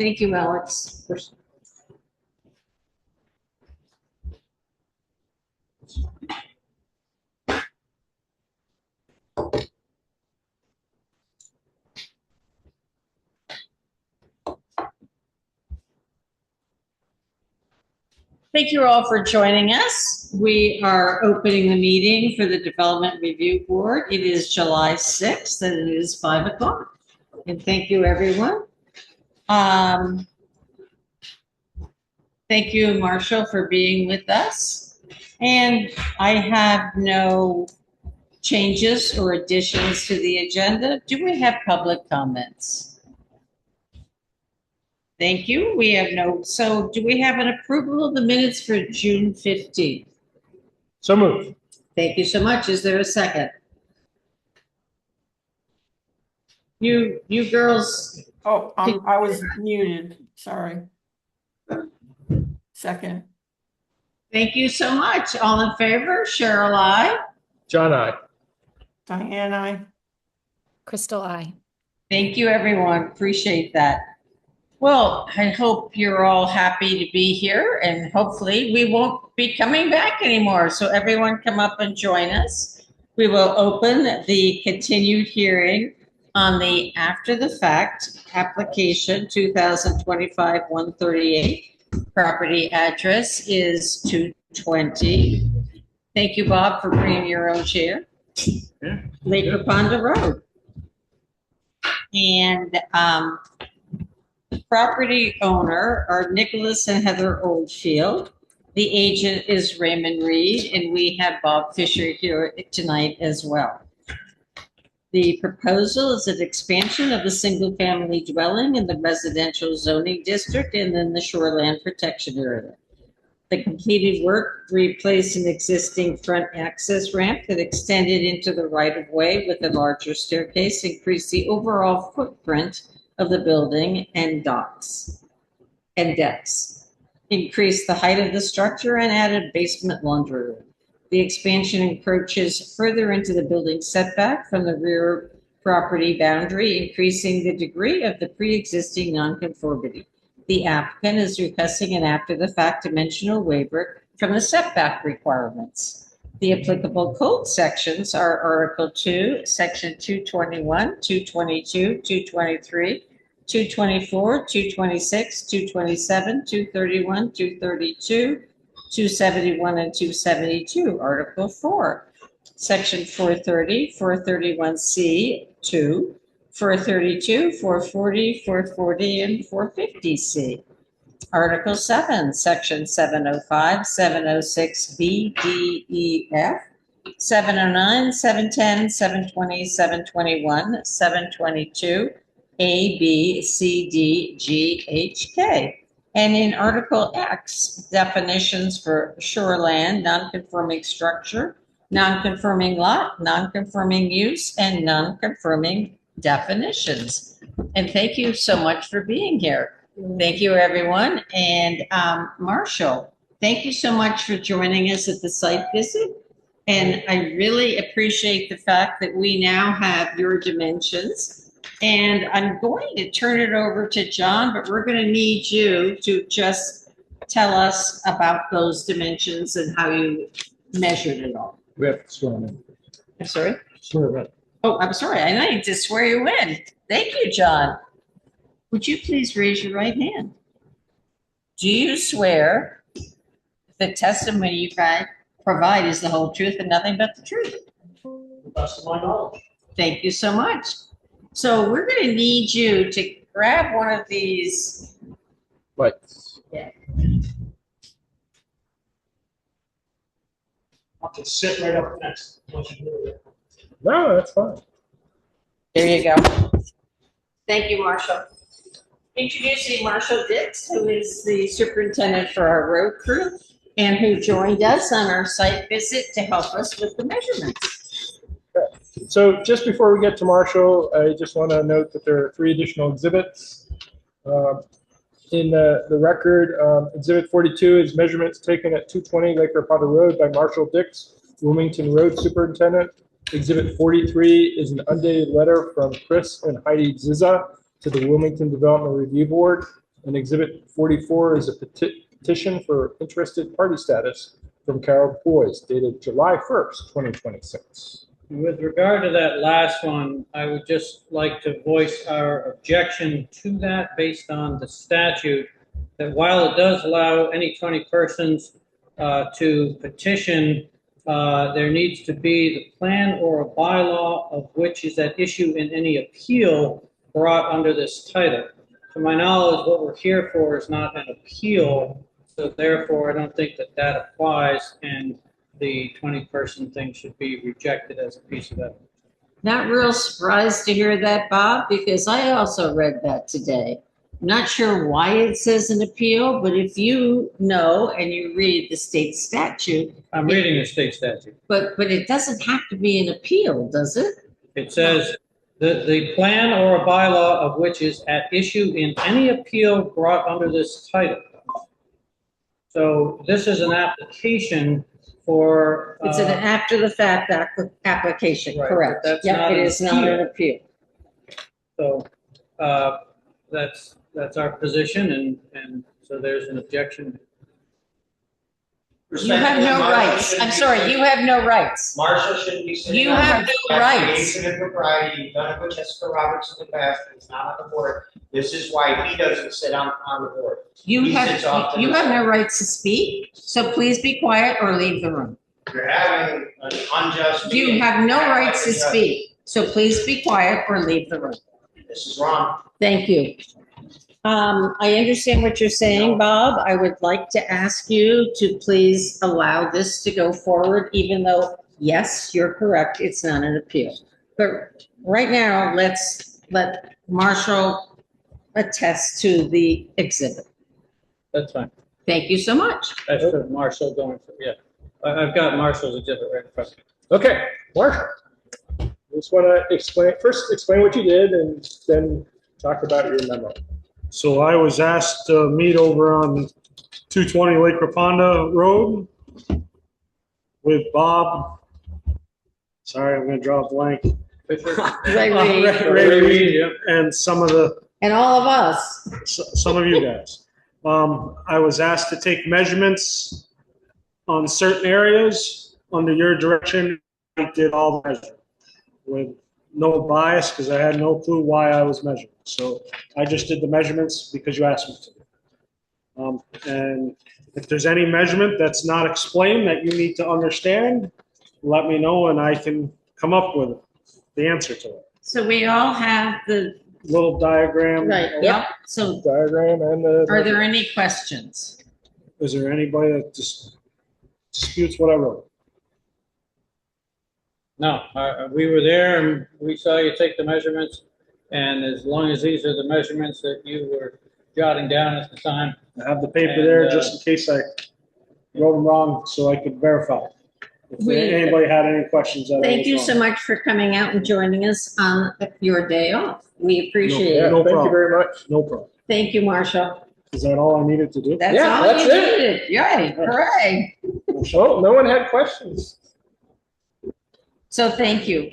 Thank you, Alex. Thank you all for joining us. We are opening the meeting for the Development Review Board. It is July 6th and it is 5 o'clock. And thank you, everyone. Thank you, Marshall, for being with us. And I have no changes or additions to the agenda. Do we have public comments? Thank you. We have no. So do we have an approval of the minutes for June 15th? So moved. Thank you so much. Is there a second? You girls. Oh, I was muted. Sorry. Second. Thank you so much. All in favor? Cheryl, aye. John, aye. Diane, aye. Crystal, aye. Thank you, everyone. Appreciate that. Well, I hope you're all happy to be here, and hopefully we won't be coming back anymore. So everyone come up and join us. We will open the continued hearing on the after the fact application 2025-138. Property address is 220. Thank you, Bob, for bringing your own chair. Yeah. Lake Raponda Road. And property owner are Nicholas and Heather Oldfield. The agent is Raymond Reed, and we have Bob Fisher here tonight as well. The proposal is an expansion of the single-family dwelling in the residential zoning district and in the shoreland protection area. The completed work replaced an existing front access ramp that extended into the right-of-way with a larger staircase, increased the overall footprint of the building and decks, increased the height of the structure and added basement laundry room. The expansion encroaches further into the building setback from the rear property boundary, increasing the degree of the pre-existing nonconformity. The applicant is requesting an after-the-fact dimensional waiver from the setback requirements. The applicable code sections are Article 2, Section 221, 222, 223, 224, 226, 227, 231, 232, 271 and 272, Article 4, Section 430, 431C, 2, 432, 440, 440, and 450C. Article 7, Section 705, 706B, D, E, F, 709, 710, 720, 721, 722, A, B, C, D, G, H, K. And in Article X, definitions for shoreland, non-conforming structure, non-conforming lot, non-conforming use, and non-conforming definitions. And thank you so much for being here. Thank you, everyone. And Marshall, thank you so much for joining us at the site visit. And I really appreciate the fact that we now have your dimensions. And I'm going to turn it over to John, but we're going to need you to just tell us about those dimensions and how you measured it all. We have to swear in. I'm sorry? Swear in. Oh, I'm sorry. I need to swear you in. Thank you, John. Would you please raise your right hand? Do you swear the testimony you provide is the whole truth and nothing but the truth? To the best of my knowledge. Thank you so much. So we're going to need you to grab one of these. Lights. Yeah. I'll just sit right up next. No, that's fine. There you go. Thank you, Marshall. Introducing Marshall Dix, who is the superintendent for our road crew and who joined us on our site visit to help us with the measurements. So just before we get to Marshall, I just want to note that there are 3 additional exhibits. In the record, Exhibit 42 is measurements taken at 220 Lake Raponda Road by Marshall Dix, Wilmington Road Superintendent. Exhibit 43 is an undated letter from Chris and Heidi Ziza to the Wilmington Development Review Board. And Exhibit 44 is a petition for interested party status from Carol Boyes dated July 1st, 2026. With regard to that last one, I would just like to voice our objection to that based on the statute, that while it does allow any 20 persons to petition, there needs to be the plan or a bylaw of which is at issue in any appeal brought under this title. To my knowledge, what we're here for is not an appeal, so therefore I don't think that that applies, and the 20-person thing should be rejected as a piece of evidence. Not real surprised to hear that, Bob, because I also read that today. Not sure why it says an appeal, but if you know and you read the state statute. I'm reading the state statute. But it doesn't have to be an appeal, does it? It says the plan or a bylaw of which is at issue in any appeal brought under this title. So this is an application for. It's an after the fact application, Right, correct? but that's Yeah, not it an is not an appeal. So that's our position, and so there's an objection. You have no rights. I'm sorry, you have no rights. Marshall shouldn't be sitting. You on have it. no That's rights. creation and propriety. You've done it with Jessica Roberts in the past. It's not on the board. This is why he doesn't sit on the board. You He sits off to have the no side. rights to speak, so please be quiet or leave the room. You're having an unjust meeting. You have no Act like rights to a judge. speak, so please be quiet or leave the room. This is wrong. Thank you. I understand what you're saying, Bob. I would like to ask you to please allow this to go forward, even though, yes, you're correct, it's not an appeal. But right now, let's let Marshall attest to the exhibit. That's fine. Thank you so much. That's for Marshall going for, yeah. I've got Marshall's exhibit right in front of me. Okay, Marshall. I just want to explain what you did and then talk about your memo. So I was asked to meet over on 220 Lake Raponda Road with Bob. Sorry, I'm gonna draw a blank. Ray Reed. Ray Reed, and some of And all of us. some of you guys. I was asked to take measurements on certain areas under your direction. I did all the measuring with no bias because I had no clue why I was measuring. So I just did the measurements because you asked me to. And if there's any measurement that's not explained that you need to understand, let me know and I can come up with the answer to it. So we all have the, Little diagram. right, yep. So Diagram and the. are there any questions? Is there anybody that disputes what I wrote? No, we were there and we saw you take the measurements, and as long as these are the measurements that you were jotting down at the time. I have the paper And, there just in case I wrote them wrong so I could verify. If anybody had any questions. that I Thank was you wrong. so much for coming out and joining us on your day off. We appreciate Yeah, it. No thank you problem. very much. No problem. Thank you, Marshall. Is that all I needed to do? That's Yeah, all that's you it. needed. Yay, hooray. Oh, no one had questions. So thank you.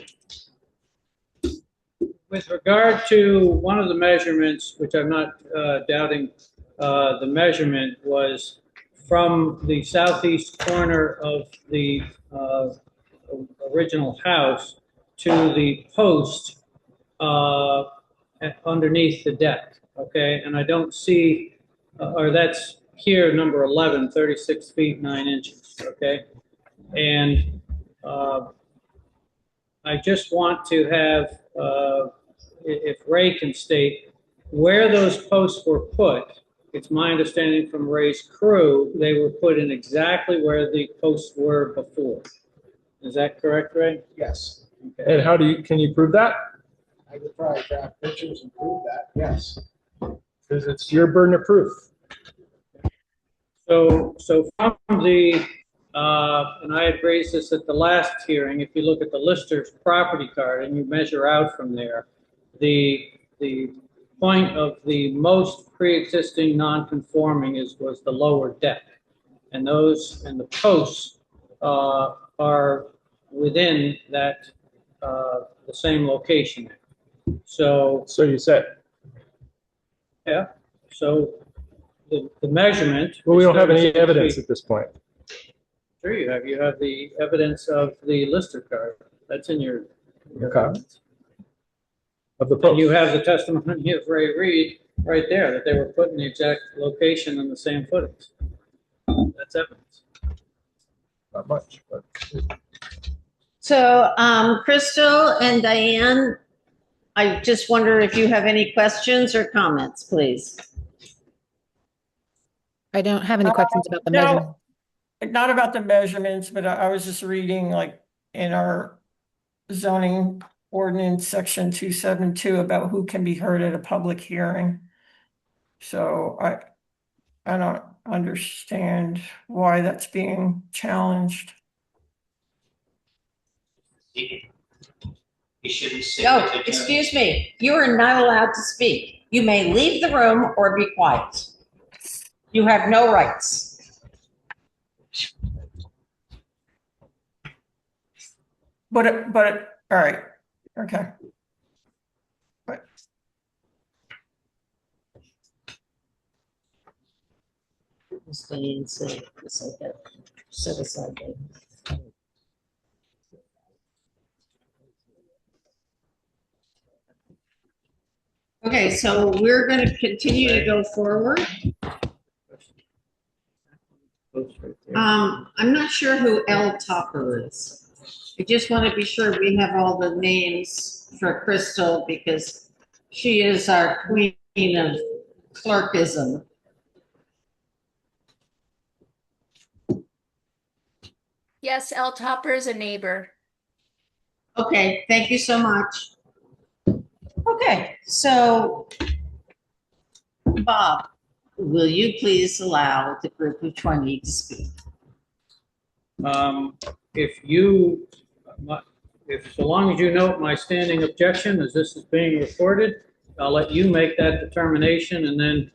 With regard to one of the measurements, which I'm not doubting, the measurement was from the southeast corner of the original house to the post underneath the deck, okay? And I don't see, or that's here, number 11, 36 feet, 9 inches, okay? And I just want to have, if Ray can state where those posts were put. It's my understanding from Ray's crew, they were put in exactly where the posts were before. Is that correct, Ray? Yes. Okay. And how can you prove that? I could probably grab pictures and prove that, yes. Because it's your burden of proof. So from the, and I had raised this at the last hearing, if you look at the lister's property card and you measure out from there, the point of the most pre-existing non-conforming was the lower deck. And the posts are within that, the same location. So So you said. yeah. So the measurement. Well, we don't have any 36 evidence feet. at this point. Sure you have. You have the evidence of the lister card. That's in your Okay. evidence. Of the And post. you have the testimony of Ray Reed right there, that they were put in the exact location and the same footings. That's evidence. Not much, but. So, Crystal and Diane, I just wonder if you have any questions or comments, please. I don't have any questions about the measurement. No, not about the measurements, but I was just reading like in our zoning ordinance, section 272, about who can be heard at a public hearing. So I don't understand why that's being challenged. He shouldn't sit No, with the judge. excuse me, you are not allowed to speak. You may leave the room or be quiet. You have no rights. But all right, okay. Set aside. Okay, so we're going to continue to go forward. I'm not sure who L. Topper is. I just want to be sure we have all the names for Crystal because she is our queen of clerkism. Yes, L. Topper is a neighbor. Okay, thank you so much. Okay, so Bob, will you please allow the group of 20 to speak? If so long as you note my standing objection, as this is being recorded, I'll let you make that determination, and then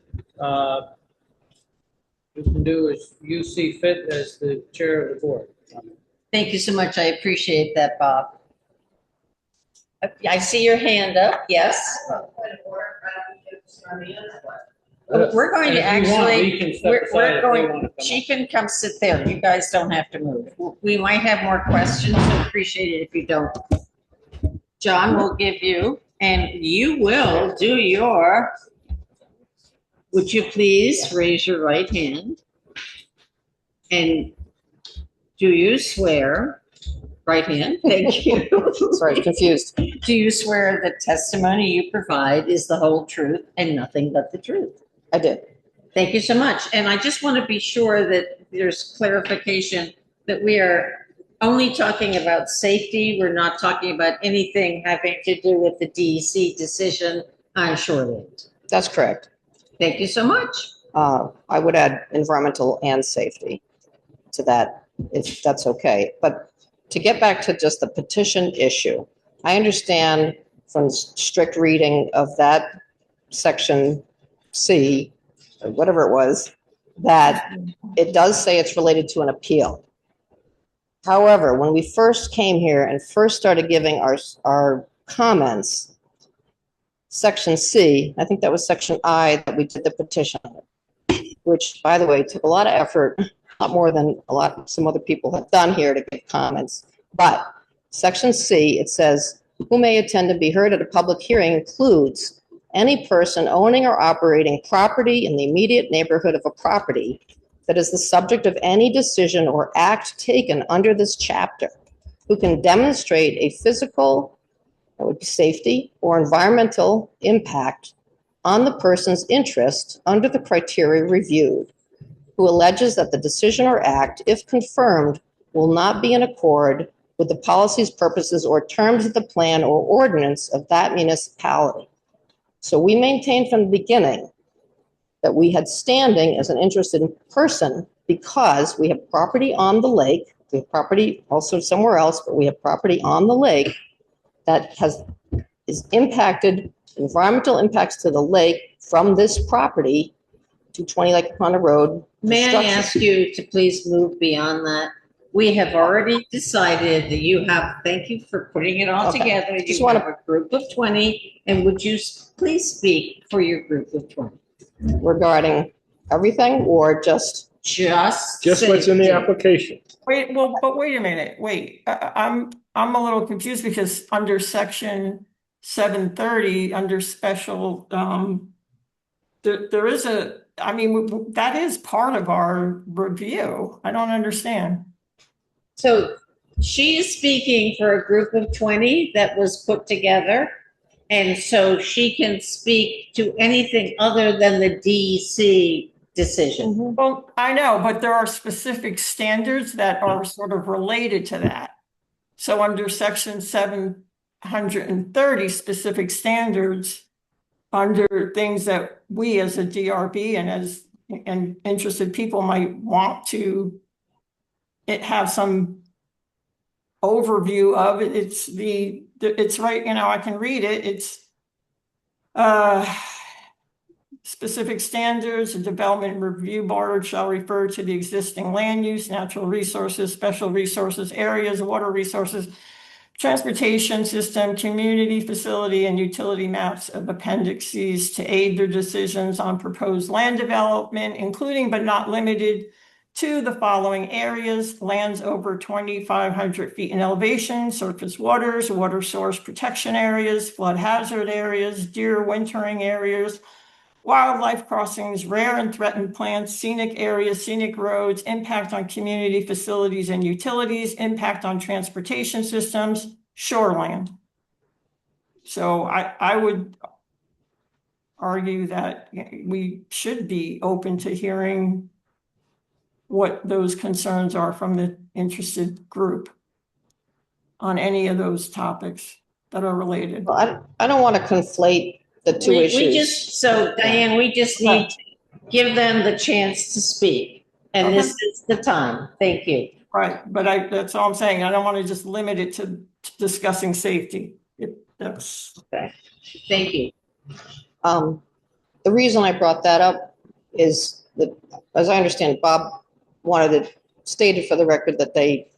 you can do as you see fit as the chair of the board. Thank you so much. I appreciate that, Bob. I see your hand up. Yes. We're going to And if you want, actually, we can step we're aside if they going, want to come she up. can come sit there. You guys don't have to move. We might have more questions, so appreciate it if you don't. John will give you, and you will do your, would you please raise your right hand? And do you swear, right hand, thank you. Sorry, confused. Do you swear the testimony you provide is the whole truth and nothing but the truth? I did. Thank you so much. And I just want to be sure that there's clarification that we are only talking about safety. We're not talking about anything having to do with the DEC decision on Shoreland. That's correct. Thank you so much. I would add environmental and safety to that, if that's okay. But to get back to just the petition issue, I understand from strict reading of that section C, or whatever it was, that it does say it's related to an appeal. However, when we first came here and first started giving our comments, section C, I think that was section I that we did the petition, which, by the way, took a lot of effort, a lot more than some other people have done here to give comments. But section C, it says, who may attend and be heard at a public hearing includes any person owning or operating property in the immediate neighborhood of a property that is the subject of any decision or act taken under this chapter, who can demonstrate a physical, that would be safety, or environmental impact on the person's interest under the criteria reviewed, who alleges that the decision or act, if confirmed, will not be in accord with the policies, purposes, or terms of the plan or ordinance of that municipality. So we maintained from the beginning that we had standing as an interested person because we have property on the lake. We have property also somewhere else, but we have property on the lake that is impacted, environmental impacts to the lake from this property to 20 Lake Honda Road. May I ask you to please move beyond that? We have already decided that you have, thank you for putting it all Okay. together. Just You wanna- have a group of 20, and would you please speak for your group of 20? regarding everything or just? Just what's in the safety. application. Wait, well, but wait a minute, wait, I'm a little confused because under section 730, under special, there is that is part of our review. I don't understand. So she is speaking for a group of 20 that was put together. And so she can speak to anything other than the DEC decision. Well, I know, but there are specific standards that are sort of related to that. So under section 730, specific standards, under things that we as a DRB and interested people might want to have some overview of it. It's right, I can read it. It's specific standards, the development review board shall refer to the existing land use, natural resources, special resources areas, water resources, transportation system, community facility, and utility maps of appendices to aid their decisions on proposed land development, including but not limited to the following areas: lands over 2,500 feet in elevation, surface waters, water source protection areas, flood hazard areas, deer wintering areas, wildlife crossings, rare and threatened plants, scenic areas, scenic roads, impact on community facilities and utilities, impact on transportation systems, shoreland. So I would argue that we should be open to hearing what those concerns are from the interested group on any of those topics that are related. Well, I don't want to conflate the two issues. Diane, we just need to give them the chance to speak. And this is the time. Thank you. Right, but that's all I'm saying. I don't want to just limit it to discussing safety. That's okay. Thank you. The reason I brought that up is that, as I understand, Bob wanted it stated for the record that they,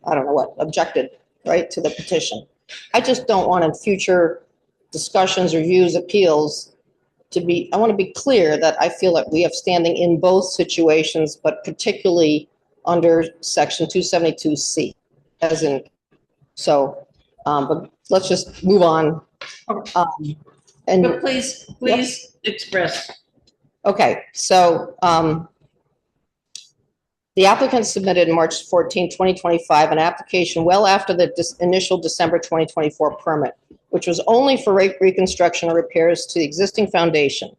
objected, right, to the petition. I just don't want in future discussions, reviews, appeals I want to be clear that I feel that we have standing in both situations, but particularly under section 272C, but let's just move on. But please express. Okay, so the applicant submitted March 14, 2025, an application well after the initial December 2024 permit, which was only for reconstruction or repairs to the existing foundation.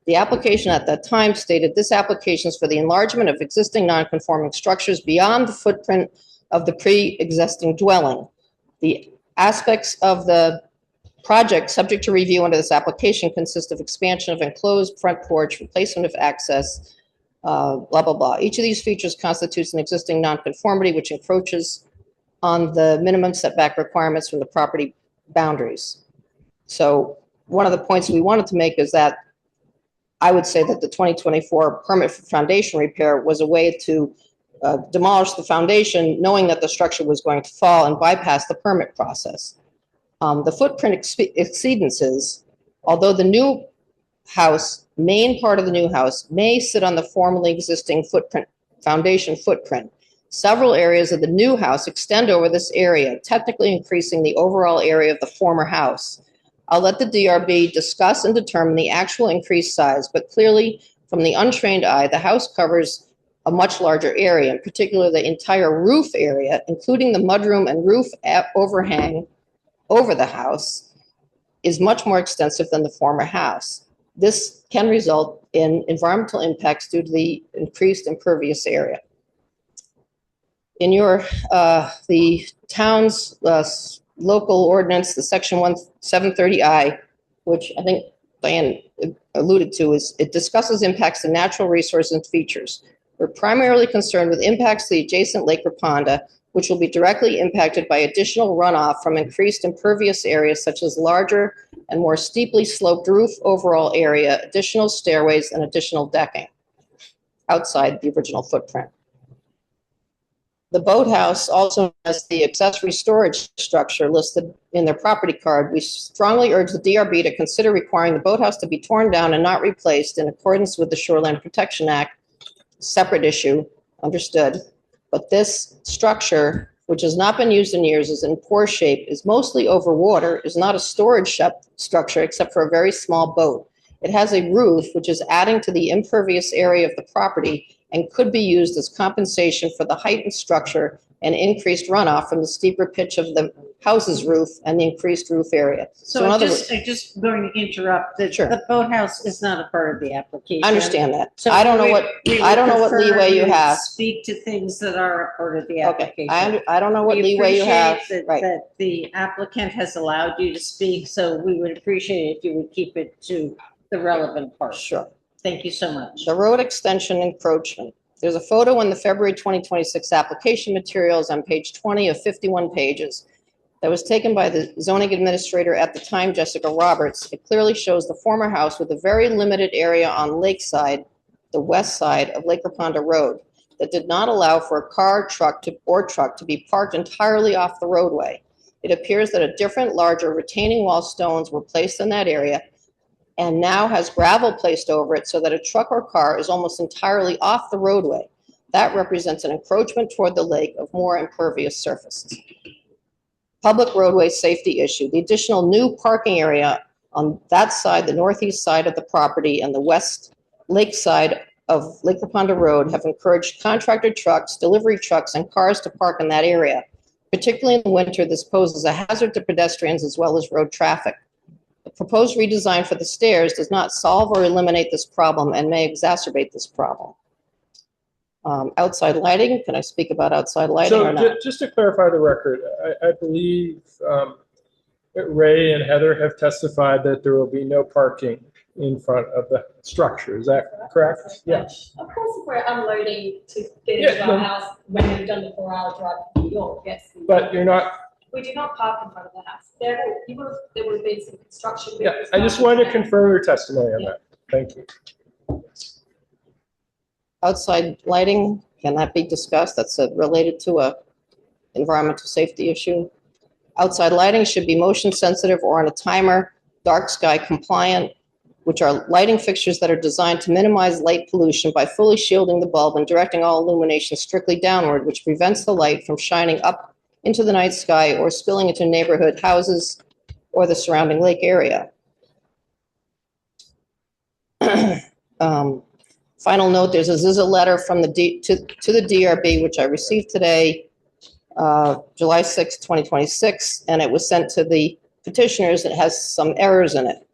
The application at that time stated this application is for the enlargement of existing non-conforming structures beyond the footprint of the pre-existing dwelling. The aspects of the project subject to review under this application consist of expansion of enclosed front porch, replacement of access, blah, blah, blah. Each of these features constitutes an existing nonconformity which encroaches on the minimum setback requirements from the property boundaries. So one of the points we wanted to make is that I would say that the 2024 permit for foundation repair was a way to demolish the foundation, knowing that the structure was going to fall and bypass the permit process. The footprint exceedances, although the new house, main part of the new house, may sit on the formerly existing foundation footprint. Several areas of the new house extend over this area, technically increasing the overall area of the former house. I'll let the DRB discuss and determine the actual increased size, but clearly, from the untrained eye, the house covers a much larger area, in particular the entire roof area, including the mudroom and roof overhang over the house, is much more extensive than the former house. This can result in environmental impacts due to the increased impervious area. In the town's local ordinance, the section 730I, which I think Diane alluded to, it discusses impacts to natural resources and features. We're primarily concerned with impacts to the adjacent Lake Raponda, which will be directly impacted by additional runoff from increased impervious areas such as larger and more steeply sloped roof overall area, additional stairways, and additional decking outside the original footprint. The boathouse also has the accessory storage structure listed in their property card. We strongly urge the DRB to consider requiring the boathouse to be torn down and not replaced in accordance with the Shoreline Protection Act. Separate issue, understood. But this structure, which has not been used in years, is in poor shape, is mostly over water, is not a storage structure except for a very small boat. It has a roof, which is adding to the impervious area of the property and could be used as compensation for the heightened structure and increased runoff from the steeper pitch of the house's roof and the increased roof area. So in I other just, I just going to interrupt, that Sure. the boathouse is not a part of the application. I understand that. So I don't know we- what, we would I don't know what prefer leeway you to have. Speak to things that are a part of the Okay, application. I don't know what We leeway you have. appreciate Right. that the applicant has allowed you to speak, so we would appreciate if you would keep it to the relevant part. Sure. Thank you so much. The road extension encroachment. There's a photo in the February 2026 application materials on page 20 of 51 pages that was taken by the zoning administrator at the time, Jessica Roberts. It clearly shows the former house with a very limited area on Lakeside, the west side of Lake Raponda Road, that did not allow for a car, truck to be parked entirely off the roadway. It appears that a different, larger retaining wall stones were placed in that area and now has gravel placed over it so that a truck or car is almost entirely off the roadway. That represents an encroachment toward the lake of more impervious surfaces. Public roadway safety issue. The additional new parking area on that side, the northeast side of the property, and the west lake side of Lake Raponda Road have encouraged contractor trucks, delivery trucks, and cars to park in that area. Particularly in the winter, this poses a hazard to pedestrians as well as road traffic. The proposed redesign for the stairs does not solve or eliminate this problem and may exacerbate this problem. Outside lighting, can I speak about outside lighting or So not? just to clarify the record, I believe that Ray and Heather have testified that there will be no parking in front of the structure. Is that correct? Yes. Of course, if we're unloading to get Yeah, into no. our house when we've done the 4-hour drive to New York, yes. But you're not, We do not park in front of the house. There would have been some construction. yeah, I just wanted to confirm your testimony on that. Thank you. Outside lighting, can that be discussed? That's related to a environmental safety issue. Outside lighting should be motion sensitive or on a timer, dark sky compliant, which are lighting fixtures that are designed to minimize light pollution by fully shielding the bulb and directing all illumination strictly downward, which prevents the light from shining up into the night sky or spilling into neighborhood houses or the surrounding lake area. Final note, there's a ZZA letter from the to the DRB, which I received today, July 6, 2026, and it was sent to the petitioners. It has some errors in it.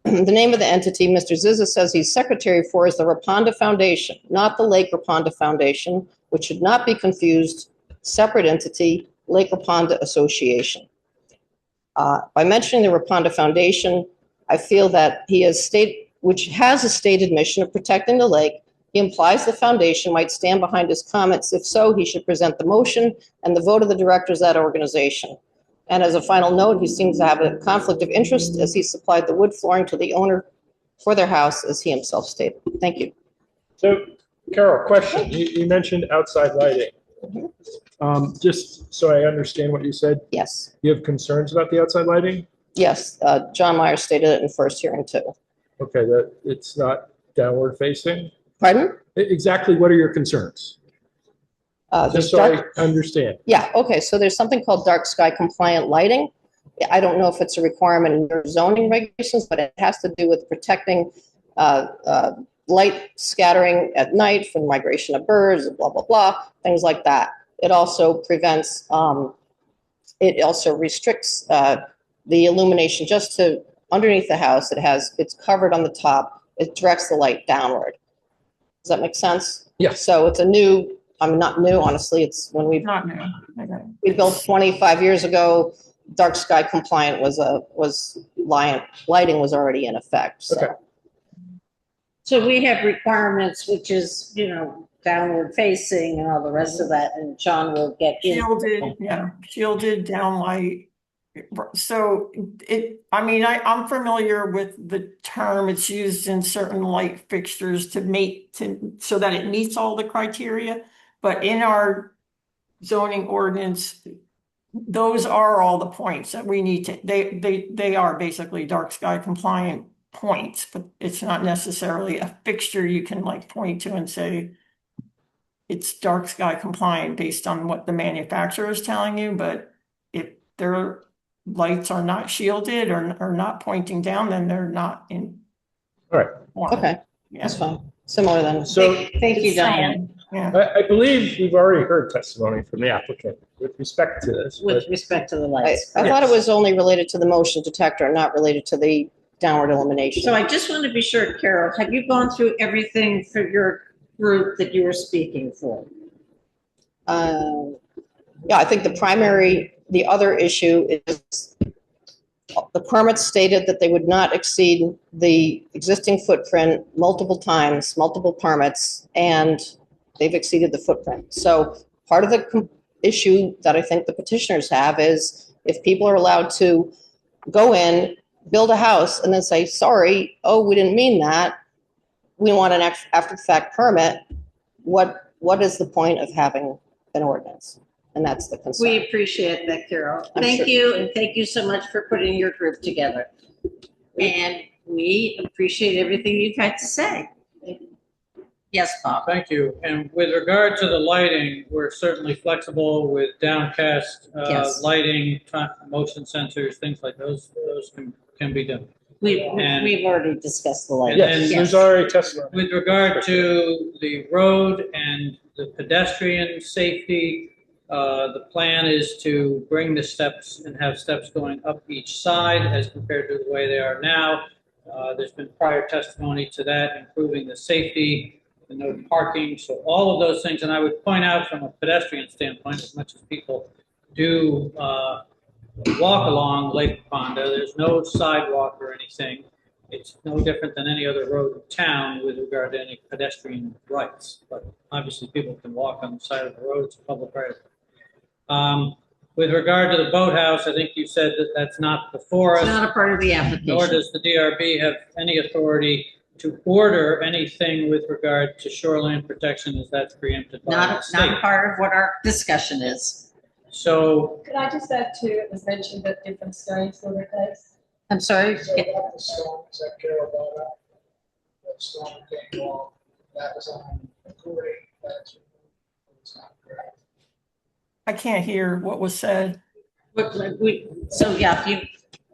The name of the entity Mr. ZZA says he's secretary for is the Raponda Foundation, not the Lake Raponda Foundation, which should not be confused. Separate entity, Lake Raponda Association. By mentioning the Raponda Foundation, I feel that he has which has a stated mission of protecting the lake. He implies the foundation might stand behind his comments. If so, he should present the motion and the vote of the directors of that organization. And as a final note, he seems to have a conflict of interest as he supplied the wood flooring to the owner for their house, as he himself stated. Thank you. So, Carol, question. You mentioned outside lighting. Just so I understand what you said, Yes, you have concerns about the outside lighting? yes. John Meyer stated it in first hearing too. Okay, that it's not downward facing? Pardon? Exactly what are your concerns? There's Just so dark, I understand. yeah, okay, so there's something called dark sky compliant lighting. I don't know if it's a requirement in your zoning regulations, but it has to do with protecting light scattering at night from migration of birds, blah, blah, blah, things like that. It also prevents, it also restricts the illumination just to underneath the house. It's covered on the top. It directs the light downward. Does that make sense? Yes. So it's a new, not new, honestly. It's when Not new. Okay. we built 25 years ago, dark sky compliant lighting was already in effect. So. Okay. So we have requirements, which is, downward facing and all the rest of that, and John will get in. Shielded downlight. So I'm familiar with the term. It's used in certain light fixtures so that it meets all the criteria. But in our zoning ordinance, those are all the points that we need to, they are basically dark sky compliant points, but it's not necessarily a fixture you can like point to and say it's dark sky compliant based on what the manufacturer is telling you, but if their lights are not shielded or not pointing down, then they're not in. All right. Okay, Yeah. that's fine. Similar then. So Thank you, Diane. Yeah. I believe we've already heard testimony from the applicant with respect to this. With respect to the lights. I thought it was only related to the motion detector, not related to the downward illumination. So I just want to be sure, Carol, have you gone through everything for your group that you were speaking for? Yeah, I think the other issue is the permit stated that they would not exceed the existing footprint multiple times, multiple permits, and they've exceeded the footprint. So part of the issue that I think the petitioners have is if people are allowed to go in, build a house, and then say, sorry, oh, we didn't mean that, we want an after-the-fact permit, what is the point of having an ordinance? And that's the concern. We appreciate that, Carol. I'm Thank sure. you, and thank you so much for putting your group together. And we appreciate everything you've had to say. Yes, Bob? Thank you. And with regard to the lighting, we're certainly flexible with downcast Yes. lighting, motion sensors, things like those can be done. We've already discussed the lighting. Yes, there's already testimony. With regard to the road and the pedestrian safety, the plan is to bring the steps and have steps going up each side as compared to the way they are now. There's been prior testimony to that, improving the safety, the no parking, so all of those things. And I would point out from a pedestrian standpoint, as much as people do walk along Lake Ponda, there's no sidewalk or anything. It's no different than any other road in town with regard to any pedestrian rights. But obviously people can walk on the side of the road, it's a public right of way. With regard to the boathouse, I think you said that that's not before us. It's not a part of the application. Nor does the DRB have any authority to order anything with regard to shoreline protection, as that's preempted by the Not state. a part of what our discussion is. So, Could I just add to, it was mentioned that different stones were replaced? I'm sorry. So about the stones that Carol brought up, that stone came off, that was on recording, that's not correct. I can't hear what was said. So yeah, can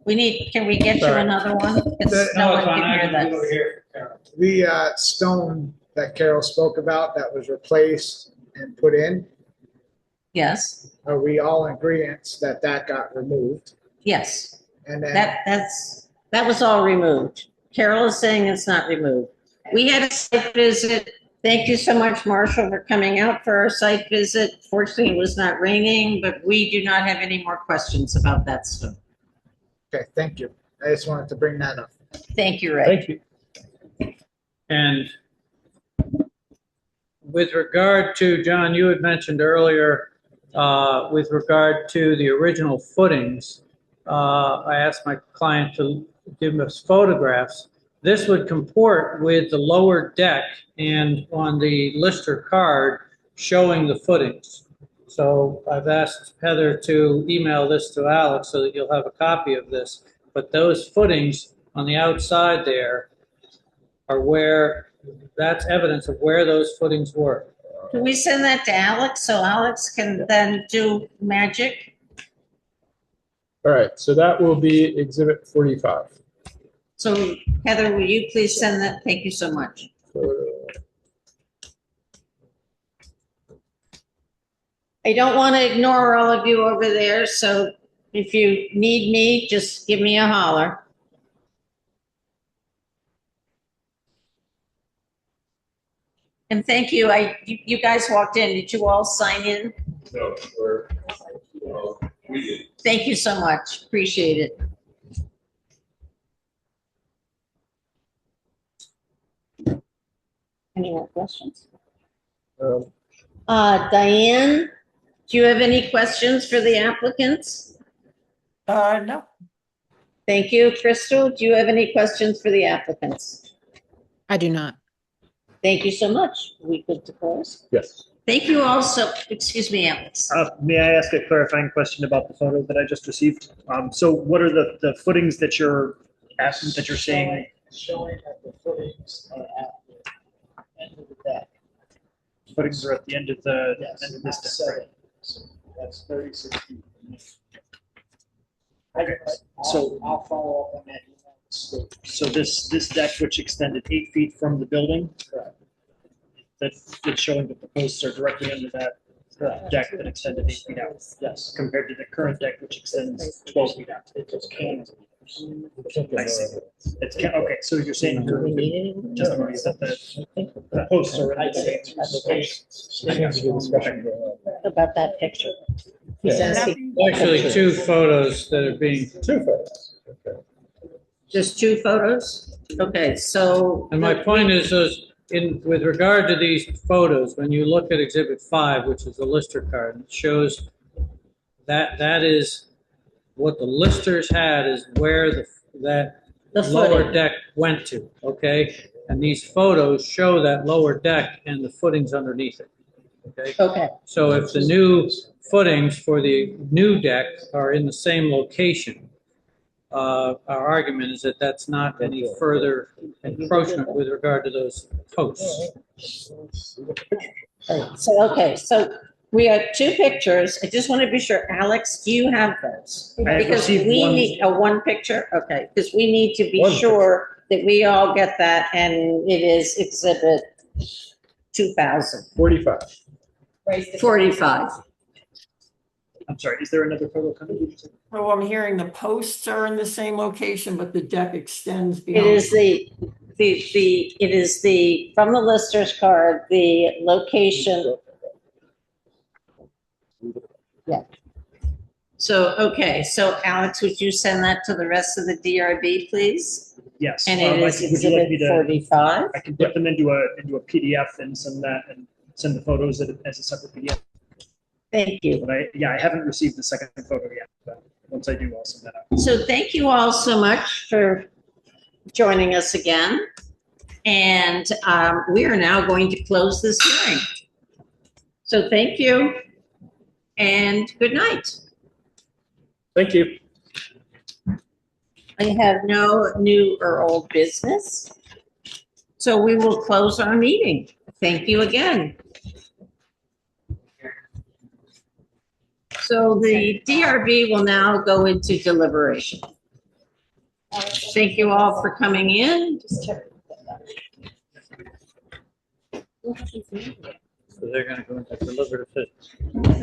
we get you Sorry. another one? Because no no, one it's fine. can I hear can that. go here. Carol. The stone that Carol spoke about that was replaced and put in, Yes, are we all in agreement that that got removed? yes. And then, That was all removed. Carol is saying it's not removed. We had a site visit. Thank you so much, Marshall, for coming out for our site visit. Fortunately, it was not raining, but we do not have any more questions about that stuff. okay, thank you. I just wanted to bring that up. Thank you, Ray. Thank you. And with regard to, John, you had mentioned earlier, with regard to the original footings, I asked my client to give us photographs. This would comport with the lower deck and on the Lister card showing the footings. So I've asked Heather to email this to Alex so that you'll have a copy of this. But those footings on the outside there are where, that's evidence of where those footings were. Can we send that to Alex so Alex can then do magic? All right, so that will be Exhibit 45. So Heather, will you please send that? Thank you so much. I don't want to ignore all of you over there, so if you need me, just give me a holler. And thank you. You guys walked in. Did you all sign in? No, we did. Thank you so much. Appreciate it. Any more questions? Diane, do you have any questions for the applicants? No. Thank you. Crystal, do you have any questions for the applicants? I do not. Thank you so much. We good to close? Yes. Thank you also, excuse me, Alex. May I ask a clarifying question about the photo that I just received? So what are the footings that you're saying? Showing that the footings are at the end of the deck. Footings are at the end of Yes, end of not this deck, right? 7. So that's 36 feet. Okay, so- I'll follow up on that. So this deck, which extended 8 feet from the building, Correct. it's showing that the posts are directly under that deck that extended 8 feet out. Yes. Compared to the current deck, which extends 12 feet out. It just can't. I see. Okay, so you're saying your testimony is that the posts are in the same. About that picture. He Yeah. says he- Actually, two photos that are being, Two photos. Okay. Just two photos? Okay, so. and my point is, with regard to these photos, when you look at Exhibit 5, which is the Lister card, it shows that is what the listers had is where that The lower footing. deck went to, okay? And these photos show that lower deck and the footings underneath it, okay? Okay, So if the new footings for the new deck are in the same location, our argument is that that's not any further encroachment with regard to those posts. so we have two pictures. I just want to be sure, Alex, do you have those? I have Because received we one. need, one picture, okay, because we need to be One sure that we all get that, and it is Exhibit 2000, 45. 45. I'm sorry, is there another photo coming? Oh, I'm hearing the posts are in the same location, but the deck extends It beyond. is it is from the lister's card, the location. Yeah. So, okay, so Alex, would you send that to the rest of the DRB, please? Yes. And it is Would you like me Exhibit to- 45? I can put them into a PDF and send the photos as a separate PDF. Thank you. But I haven't received the second photo yet, but once I do, I'll send that out. So thank you all so much for joining us again. And we are now going to close this hearing. So thank you and good night. Thank you. I have no new or old business. So we will close our meeting. Thank you again. So the DRB will now go into deliberation. Thank you all for coming in. So they're gonna go into deliberative session.